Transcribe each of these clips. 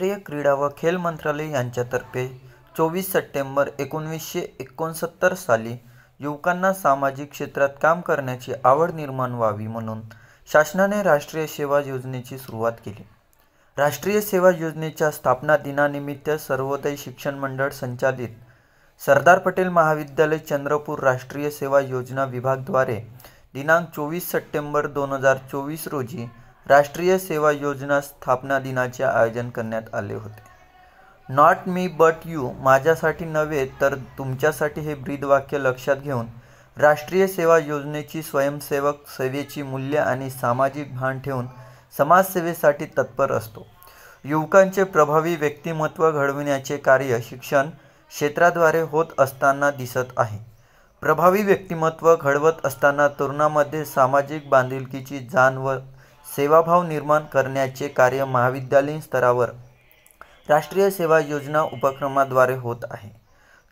केंद्रीय क्रीडा व खेल मंत्रालय यांच्यातर्फे 24 सप्टेंबर 1969 साली युवकांना सामाजिक क्षेत्रात काम करण्याची आवड निर्माण व्हावी म्हणून शासनाने राष्ट्रीय सेवा योजनेची सुरुवात केली. राष्ट्रीय सेवा योजनेच्या स्थापना दिनानिमित्त सर्वोदय शिक्षण मंडळ संचालित सरदार पटेल महाविद्यालय चंद्रपूर राष्ट्रीय सेवा योजना विभागद्वारे दिनांक 24 सप्टेंबर 2024 रोजी राष्ट्रीय सेवा योजना स्थापना दिनाचे आयोजन करण्यात आले होते. नॉट मी बट यू, माझ्यासाठी नव्हे तर तुमच्यासाठी हे ब्रीदवाक्य लक्षात घेऊन राष्ट्रीय सेवा योजनेची स्वयंसेवक सेवेची मूल्य आणि सामाजिक भान ठेवून समाजसेवेसाठी तत्पर असतो. युवकांचे प्रभावी व्यक्तिमत्व घडविण्याचे कार्य शिक्षण क्षेत्राद्वारे होत असताना दिसत आहे. प्रभावी व्यक्तिमत्व घडवत असताना तरुणांमध्ये सामाजिक बांधिलकीची जाण व सेवाभाव निर्माण करण्याचे कार्य महाविद्यालयीन स्तरावर राष्ट्रीय सेवा योजना उपक्रमाद्वारे होत आहे.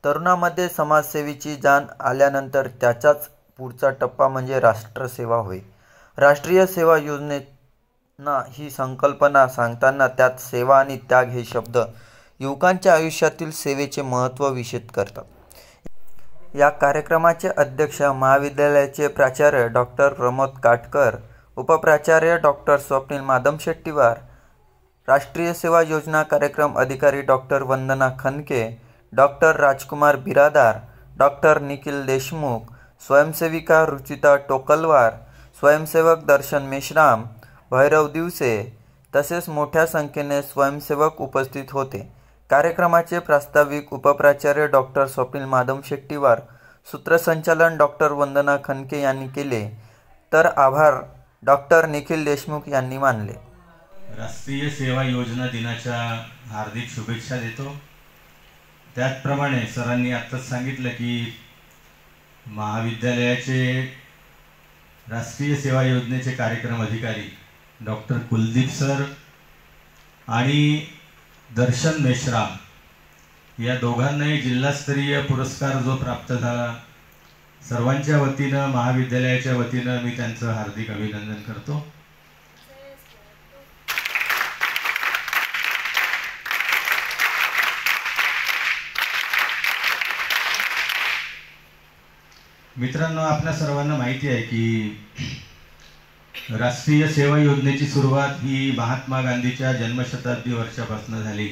तरुणांमध्ये समाजसेवेची जाण आल्यानंतर त्याचाच पुढचा टप्पा म्हणजे राष्ट्रसेवा होय. राष्ट्रीय सेवा योजना ही संकल्पना सांगताना त्यात सेवा आणि त्याग हे शब्द युवकांच्या आयुष्यातील सेवेचे महत्त्व विशद करतात. या कार्यक्रमाचे अध्यक्ष महाविद्यालयाचे प्राचार्य डॉक्टर प्रमोद काटकर, उपप्राचार्य डॉक्टर स्वप्नील माधमशेट्टीवार, राष्ट्रीय सेवा योजना कार्यक्रम अधिकारी डॉक्टर वंदना खनके, डॉक्टर राजकुमार बिरादार, डॉक्टर निखिल देशमुख, स्वयंसेविका रुचिता टोकलवार, स्वयंसेवक दर्शन मेश्राम, भैरव दिवसे तसेच मोठ्या संख्येने स्वयंसेवक उपस्थित होते. कार्यक्रमाचे प्रास्ताविक उपप्राचार्य डॉक्टर स्वप्नील माधमशेट्टीवार, सूत्रसंचालन डॉक्टर वंदना खनके यांनी केले, तर आभार डॉक्टर निखिल देशमुख यांनी मानले. राष्ट्रीय सेवा योजना दिनाच्या हार्दिक शुभेच्छा देतो. त्याचप्रमाणे सरांनी आत्ताच सांगितलं की महाविद्यालयाचे राष्ट्रीय सेवा योजनेचे कार्यक्रम अधिकारी डॉक्टर कुलदीप सर आणि दर्शन मेश्राम या दोघांनाही जिल्हास्तरीय पुरस्कार जो प्राप्त झाला, सर्वांच्या वतीनं महाविद्यालयाच्या वतीनं मी त्यांचं हार्दिक अभिनंदन करतो. मित्रांनो, आपल्या सर्वांना माहिती आहे की राष्ट्रीय सेवा योजनेची सुरुवात ही महात्मा गांधीच्या जन्मशताब्दी वर्षापासून झाली.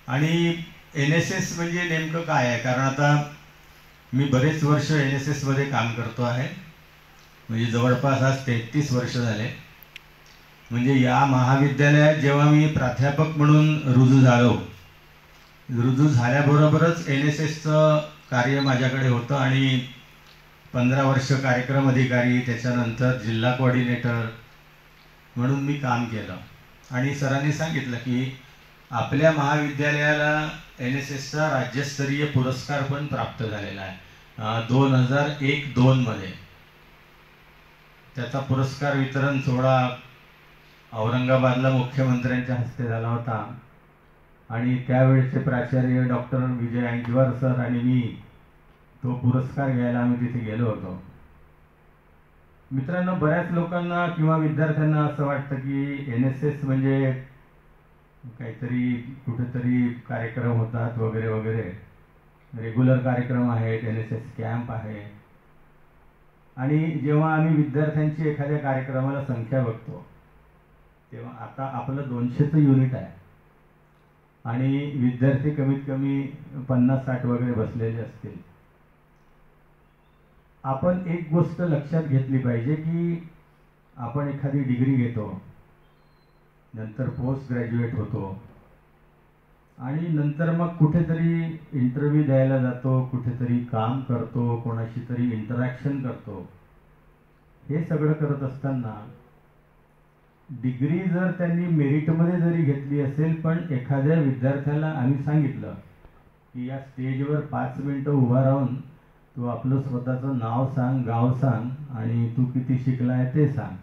आणि NSS म्हणजे नेमकं काय आहे, कारण आता मी बरेच वर्ष NSS मध्ये काम करतो आहे, म्हणजे जवळपास आज 33 वर्ष झाले. म्हणजे या महाविद्यालयात जेव्हा मी प्राध्यापक म्हणून रुजू झाल्याबरोबरच NSSचं कार्य माझ्याकडे होतं आणि 15 वर्ष कार्यक्रम अधिकारी, त्याच्यानंतर जिल्हा कोऑर्डिनेटर म्हणून मी काम केलं. आणि सरांनी सांगितलं की आपल्या महाविद्यालयाला NSSचा राज्यस्तरीय पुरस्कार पण प्राप्त झालेला आहे 2001-2 मध्ये. त्याचा पुरस्कार वितरण सोहळा औरंगाबादला मुख्यमंत्र्यांच्या हस्ते झाला होता आणि त्यावेळेचे प्राचार्य डॉक्टर विजय ऐंजवार सर आणि मी तो पुरस्कार घ्यायला आम्ही तिथे गेलो होतो. मित्रांनो, बऱ्याच लोकांना किंवा विद्यार्थ्यांना असं वाटतं की NSS म्हणजे काहीतरी कुठेतरी कार्यक्रम होतात वगैरे वगैरे, रेग्युलर कार्यक्रम आहेत, NSS कॅम्प आहे. आणि जेव्हा आम्ही विद्यार्थ्यांची एखाद्या कार्यक्रमाला संख्या बघतो तेव्हा आता आपलं 200चं युनिट आहे आणि विद्यार्थी कमीत कमी 50-60 वगैरे बसलेले असतील. आपण एक गोष्ट लक्षात घेतली पाहिजे की आपण एखादी डिग्री घेतो, नंतर पोस्ट ग्रॅज्युएट होतो आणि नंतर मग कुठेतरी इंटरव्ह्यू द्यायला जातो, कुठेतरी काम करतो, कोणाशी तरी इंटरॅक्शन करतो. हे सगळं करत असताना डिग्री जर त्यांनी मेरिटमध्ये जरी घेतली असेल, पण एखाद्या विद्यार्थ्याला आम्ही सांगितलं की या स्टेजवर 5 मिनिटं उभा राहून तू आपलं स्वतःचं नाव सांग, गाव सांग आणि तू किती शिकला आहे ते सांग,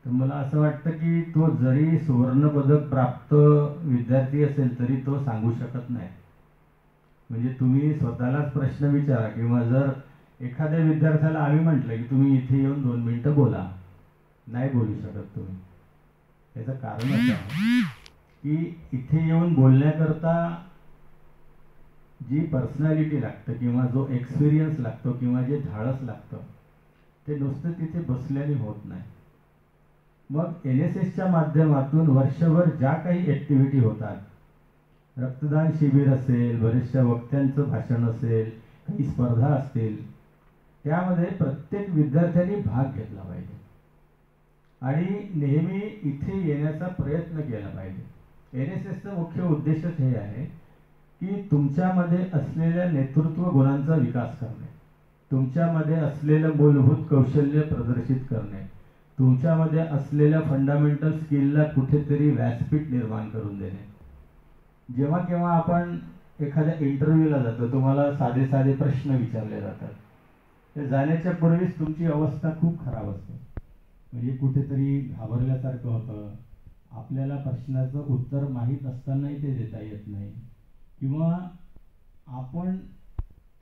तर मला असं वाटतं की तो जरी सुवर्णपदक प्राप्त विद्यार्थी असेल तरी तो सांगू शकत नाही. म्हणजे तुम्ही स्वतःलाच प्रश्न विचारा, किंवा जर एखाद्या विद्यार्थ्याला आम्ही म्हटलं की तुम्ही इथे येऊन 2 मिनिटं बोला, नाही बोलू शकत तुम्ही. याचं कारण असं की इथे येऊन बोलण्याकरता जी पर्सनॅलिटी लागतं किंवा जो एक्सपिरियन्स लागतो किंवा जे धाडस लागतं ते नुसतं तिथे बसल्याने होत नाही. मग NSSच्या माध्यमातून वर्षभर ज्या काही ॲक्टिव्हिटी होतात, रक्तदान शिबिर असेल, बरेचशा वक्त्यांचं भाषण असेल, काही स्पर्धा असतील, त्यामध्ये प्रत्येक विद्यार्थ्यांनी भाग घेतला पाहिजे आणि नेहमी इथे येण्याचा प्रयत्न केला पाहिजे. NSSचं मुख्य उद्देशच हे आहे की तुमच्यामध्ये असलेल्या नेतृत्व गुणांचा विकास करणे, तुमच्यामध्ये असलेलं मूलभूत कौशल्य प्रदर्शित करणे, तुमच्यामध्ये असलेल्या फंडामेंटल स्किलला कुठेतरी व्यासपीठ निर्माण करून देणे. जेव्हा केव्हा आपण एखाद्या इंटरव्ह्यूला जातो, तुम्हाला साधे साधे प्रश्न विचारले जातात, ते जाण्याच्या पूर्वीच तुमची अवस्था खूप खराब असते. म्हणजे कुठेतरी घाबरल्यासारखं होतं, आपल्याला प्रश्नाचं उत्तर माहीत असतानाही ते देता येत नाही, किंवा आपण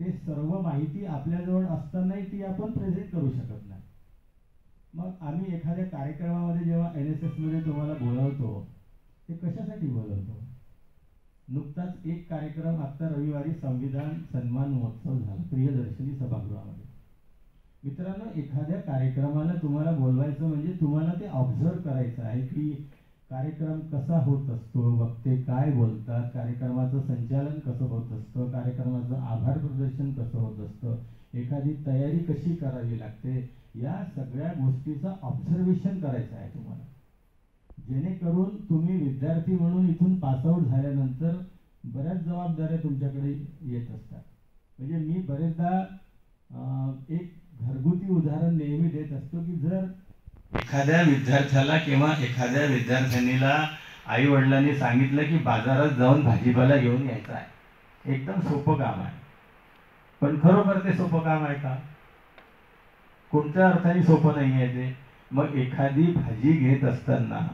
ते सर्व माहिती आपल्याजवळ असतानाही ती आपण प्रेझेंट करू शकत नाही. मग आम्ही एखाद्या कार्यक्रमामध्ये जेव्हा NSSमध्ये तुम्हाला बोलवतो, ते कशासाठी बोलवतो? नुकताच एक कार्यक्रम आत्ता रविवारी संविधान सन्मान महोत्सव झाला प्रियदर्शनी सभागृहामध्ये. मित्रांनो, एखाद्या कार्यक्रमाला तुम्हाला बोलवायचं म्हणजे तुम्हाला ते ऑब्झर्व करायचं आहे की कार्यक्रम कसा होत असतो, वक्ते काय बोलतात, कार्यक्रमाचं संचालन कसं होत असतं, कार्यक्रमाचं आभार प्रदर्शन कसं होत असतं, एखादी तयारी कशी करावी लागते, या सगळ्या गोष्टीचं ऑब्झर्वेशन करायचं आहे तुम्हाला. जेणेकरून तुम्ही विद्यार्थी म्हणून इथून पासआउट झाल्यानंतर बऱ्याच जबाबदाऱ्या तुमच्याकडे येत असतात. म्हणजे मी बरेचदा एक घरगुती उदाहरण नेहमी देत असतो की जर एखाद्या विद्यार्थ्याला किंवा एखाद्या विद्यार्थिनीला आई वडिलांनी सांगितलं की बाजारात जाऊन भाजीपाला घेऊन यायचा आहे, एकदम सोपं काम आहे. पण खरोखर ते सोपं काम आहे का? कोणत्या अर्थाने सोपं नाही आहे ते. मग एखादी भाजी घेत असताना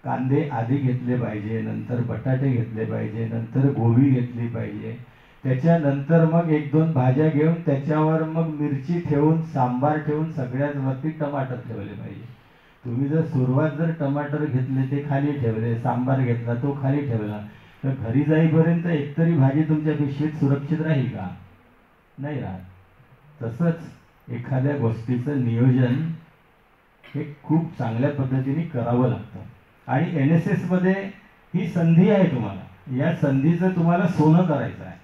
कांदे आधी घेतले पाहिजे, नंतर बटाटे घेतले पाहिजे, नंतर गोबी घेतली पाहिजे, त्याच्यानंतर मग 1-2 भाज्या घेऊन त्याच्यावर मग मिरची ठेवून, सांबार ठेवून, सगळ्यात वरती टमाटर ठेवले पाहिजे. तुम्ही जर सुरुवात जर टमाटर घेतले ते खाली ठेवले, सांबार घेतला तो खाली ठेवला, तर घरी जाईपर्यंत एकतरी भाजी तुमच्या पिशवीत सुरक्षित राहील का? नाही राहत. तसंच एखाद्या गोष्टीचं नियोजन हे खूप चांगल्या पद्धतीने करावं लागतं. आणि NSSमध्ये ही संधी आहे तुम्हाला, या संधीचं तुम्हाला सोनं करायचं आहे.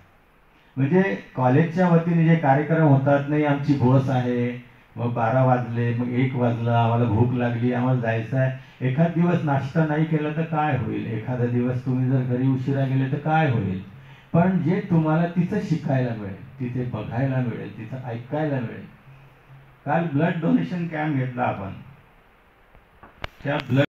म्हणजे कॉलेजच्या वतीने जे कार्यक्रम होतात, नाही आमची बस आहे, मग 12 वाजले, मग 1 वाजला, आम्हाला भूक लागली, आम्हाला जायचं आहे. एखाद दिवस नाश्ता नाही केला तर काय होईल, एखादा दिवस तुम्ही जर घरी उशिरा गेले तर काय होईल. पण जे तुम्हाला तिथं शिकायला मिळेल, तिथे बघायला मिळेल, तिथं ऐकायला मिळेल. काल ब्लड डोनेशन कॅम्प घेतला आपण. त्या ब्लड